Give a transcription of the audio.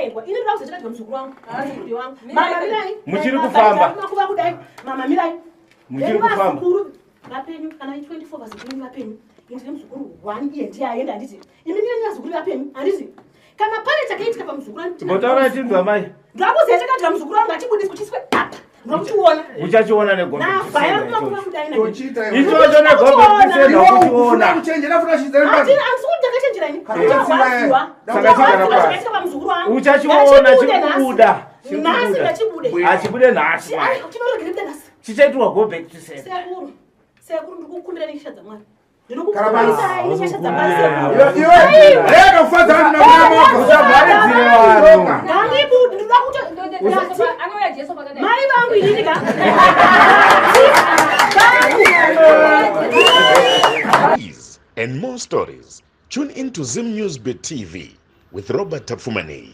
ndikaendwa ini ndira kuzocheka muzukuru wangu ndi wangu mama mirai muchiri kufamba makuva kudai mama mirai muchiri kufamba vapenyu kana 24 vazopenyu vapenyu indine muzukuru 1 iye ndiye aenda handiti imi ndine muzukuru vapenyu handiti kana pane chakaitika pamuzukuru wangu botaura chinzwa mai ndakuziya chakatika muzukuru wangu achibudiswa chiswe ndakuchiona uchachiona negombe nafaya kumakuva kudai ichocho negombe tisenda kuchiona uchachiona chikubuda achibude nhasi chichaitwa gombe tisenda sekuru ndikukumbira nyasha dzamwari And more stories. Tune into Zim News TV with Robert Tafumani.